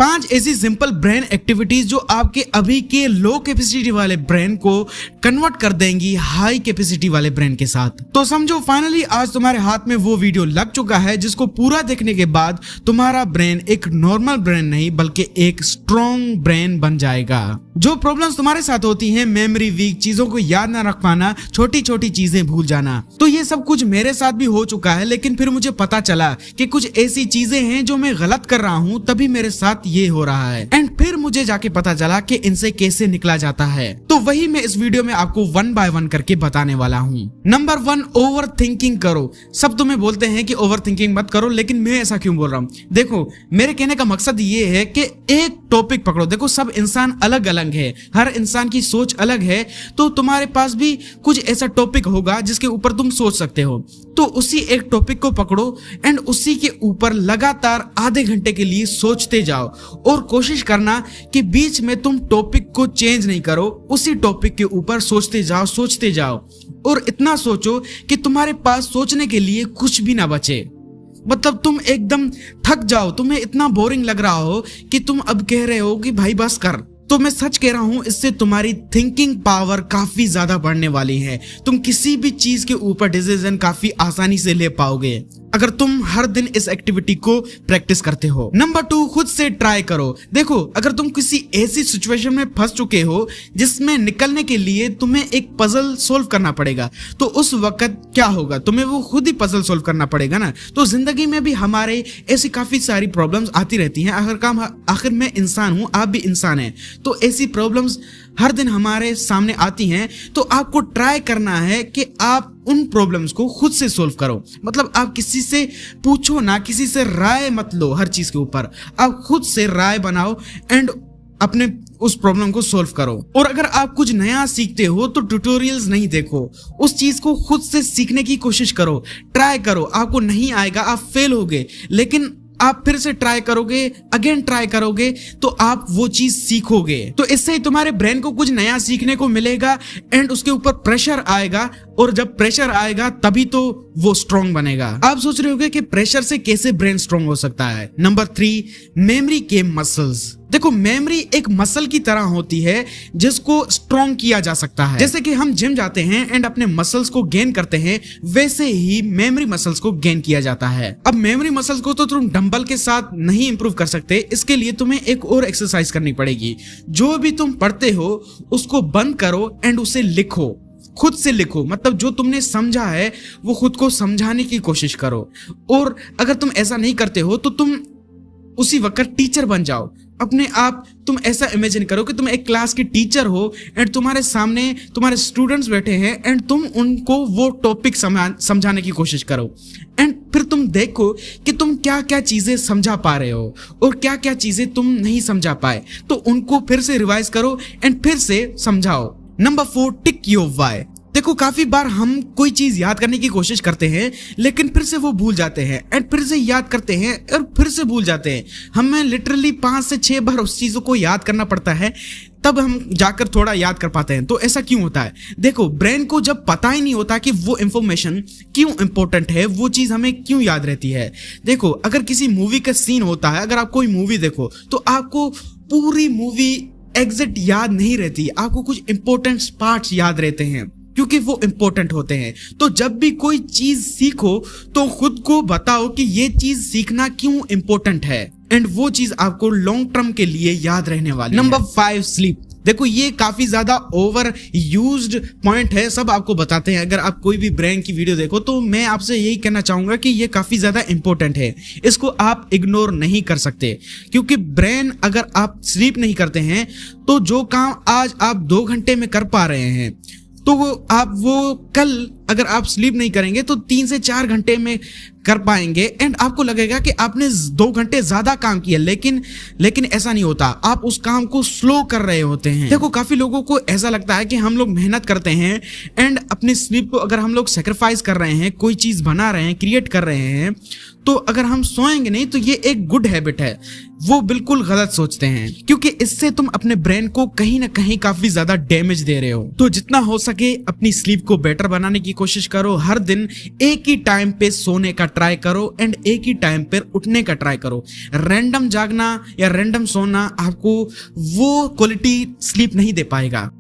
5 ऐसी simple brain activities जो आपके अभी के लो कैपेसिटी वाले ब्रेन को कन्वर्ट कर देंगी हाई कैपेसिटी वाले ब्रेन के साथ। तो समझो फाइनली आज तुम्हारे हाथ में वो वीडियो लग चुका है जिसको पूरा देखने के बाद तुम्हारा ब्रेन एक नॉर्मल ब्रेन नहीं बल्कि एक स्ट्रॉन्ग ब्रेन बन जाएगा। जो प्रॉब्लम्स तुम्हारे साथ होती हैं, मेमोरी वीक, चीजों को याद ना रख पाना, छोटी छोटी चीजें भूल जाना, तो ये सब कुछ मेरे साथ भी हो चुका है। लेकिन फिर मुझे पता चला कि कुछ ऐसी चीजें हैं जो मैं गलत कर रहा हूँ, तभी मेरे साथ ये हो रहा है। एंड फिर मुझे जाके पता चला कि इनसे कैसे निकला जाता है। तो वही मैं इस वीडियो में आपको 1 बाय 1 करके बताने वाला हूँ। नंबर 1, ओवर थिंकिंग करो। सब तुम्हें बोलते हैं कि ओवर थिंकिंग मत करो, लेकिन मैं ऐसा क्यों बोल रहा हूँ? देखो, मेरे कहने का मकसद ये है कि एक टॉपिक पकड़ो। देखो, सब इंसान अलग अलग है, हर इंसान की सोच अलग है, तो तुम्हारे पास भी कुछ ऐसा टॉपिक होगा जिसके ऊपर तुम सोच सकते हो। तो उसी एक टॉपिक को पकड़ो एंड उसी के ऊपर लगातार आधे घंटे के लिए सोचते जाओ और कोशिश करना कि बीच में तुम टॉपिक को चेंज नहीं करो, उसी टॉपिक के ऊपर सोचते जाओ और इतना सोचो कि तुम्हारे पास सोचने के लिए कुछ भी ना बचे। मतलब तुम एकदम थक जाओ, तुम्हें इतना बोरिंग लग रहा हो कि तुम अब कह रहे हो कि भाई बस कर। तो मैं सच कह रहा हूं, इससे तुम्हारी थिंकिंग पावर काफी ज्यादा बढ़ने वाली है। तुम किसी भी चीज के ऊपर डिसीजन काफी आसानी से ले पाओगे अगर तुम हर दिन इस एक्टिविटी को प्रैक्टिस करते हो। नंबर 2, खुद से ट्राई करो। देखो, अगर तुम किसी ऐसी सिचुएशन में फंस चुके हो जिसमें निकलने के लिए तुम्हें एक पजल सोल्व करना पड़ेगा, तो उस वक्त क्या होगा? तुम्हें वो खुद ही पजल सोल्व करना पड़ेगा ना। तो जिंदगी में भी हमारे ऐसी काफी सारी प्रॉब्लम्स आती रहती हैं। आखिर मैं इंसान हूं, आप भी इंसान हैं, तो ऐसी प्रॉब्लम्स हर दिन हमारे सामने आती हैं। तो आपको ट्राई करना है कि आप उन प्रॉब्लम्स को खुद से सोल्व करो। मतलब आप किसी से पूछो ना, किसी से राय मत लो हर चीज के ऊपर, आप खुद से राय बनाओ एंड अपने उस प्रॉब्लम को सोल्व करो। और अगर आप कुछ नया सीखते हो तो ट्यूटोरियल्स नहीं देखो, उस चीज को खुद से सीखने की कोशिश करो, ट्राई करो। आपको नहीं आएगा, आप फेल होगे, लेकिन आप फिर से ट्राई करोगे, अगेन ट्राई करोगे, तो आप वो चीज सीखोगे। तो इससे ही तुम्हारे ब्रेन को कुछ नया सीखने को मिलेगा एंड उसके ऊपर प्रेशर आएगा, और जब प्रेशर आएगा तभी तो वो स्ट्रॉन्ग बनेगा। आप सोच रहे होगे कि प्रेशर से कैसे ब्रेन स्ट्रॉन्ग हो सकता है। नंबर 3, मेमोरी के मसल्स। देखो, मेमोरी एक मसल की तरह होती है जिसको स्ट्रॉन्ग किया जा सकता है। जैसे कि हम जिम जाते हैं एंड अपने मसल्स को गेन करते हैं, वैसे ही मेमोरी मसल्स को गेन किया जाता है। अब मेमोरी मसल्स को तो तुम डंबल के साथ नहीं इंप्रूव कर सकते, इसके लिए तुम्हें एक और एक्सरसाइज करनी पड़ेगी। जो भी तुम पढ़ते हो उसको बंद करो एंड उसे लिखो, खुद से लिखो। मतलब जो तुमने समझा है वो खुद को समझाने की कोशिश करो। और अगर तुम ऐसा नहीं करते हो तो तुम उसी वक्त टीचर बन जाओ। अपने आप तुम ऐसा इमेजिन करो कि तुम एक क्लास की टीचर हो एंड तुम्हारे सामने तुम्हारे स्टूडेंट्स बैठे हैं एंड तुम उनको वो टॉपिक समझाने की कोशिश करो। एंड फिर तुम देखो कि तुम क्या क्या चीजें समझा पा रहे हो और क्या क्या चीजें तुम नहीं समझा पाए, तो उनको फिर से रिवाइज करो एंड फिर से समझाओ। Number 4, tick your why. देखो, काफी बार हम कोई चीज याद करने की कोशिश करते हैं लेकिन फिर से वो भूल जाते हैं एंड फिर से याद करते हैं और फिर से भूल जाते हैं। हमें लिटरली 5 से 6 बार उस चीजों को याद करना पड़ता है, तब हम जाकर थोड़ा याद कर पाते हैं। तो ऐसा क्यों होता है? देखो, ब्रेन को जब पता ही नहीं होता कि वो इंफॉर्मेशन क्यों इंपॉर्टेंट है, वो चीज हमें क्यों याद रहती है। देखो, अगर किसी मूवी का सीन होता है, अगर आप कोई मूवी देखो तो आपको पूरी मूवी एग्जैक्ट याद नहीं रहती, आपको कुछ इंपॉर्टेंट पार्ट्स याद रहते हैं क्योंकि वो इंपॉर्टेंट होते हैं। तो जब भी कोई चीज सीखो तो खुद को बताओ कि ये चीज सीखना क्यों इंपॉर्टेंट है एंड वो चीज आपको लॉन्ग टर्म के लिए याद रहने वाली है। Number 5, sleep. देखो, ये काफी ज्यादा ओवर यूज्ड पॉइंट है, सब आपको बताते हैं। अगर आप कोई भी ब्रेन की वीडियो देखो तो मैं आपसे यही कहना चाहूंगा कि ये काफी ज्यादा इंपॉर्टेंट है, इसको आप इग्नोर नहीं कर सकते। क्योंकि ब्रेन, अगर आप स्लीप नहीं करते हैं तो जो काम आज आप 2 घंटे में कर पा रहे हैं, तो आप वो कल अगर आप स्लीप नहीं करेंगे तो 3 से 4 घंटे में कर पाएंगे एंड आपको लगेगा कि आपने 2 घंटे ज्यादा काम किया, लेकिन ऐसा नहीं होता, आप उस काम को स्लो कर रहे होते हैं। देखो, काफी लोगों को ऐसा लगता है कि हम लोग मेहनत करते हैं एंड अपनी स्लीप को अगर हम लोग सेक्रीफाइस कर रहे हैं, कोई चीज बना रहे हैं, क्रिएट कर रहे हैं, तो अगर हम सोएंगे नहीं तो ये एक गुड हैबिट है। वो बिल्कुल गलत सोचते हैं, क्योंकि इससे तुम अपने ब्रेन को कहीं ना कहीं काफी ज्यादा डैमेज दे रहे हो। तो जितना हो सके अपनी स्लीप को बेटर बनाने की कोशिश करो, हर दिन एक ही टाइम पे सोने का ट्राई करो एंड एक ही टाइम पे उठने का ट्राई करो। रैंडम जागना या रैंडम सोना आपको वो क्वालिटी स्लीप नहीं दे पाएगा।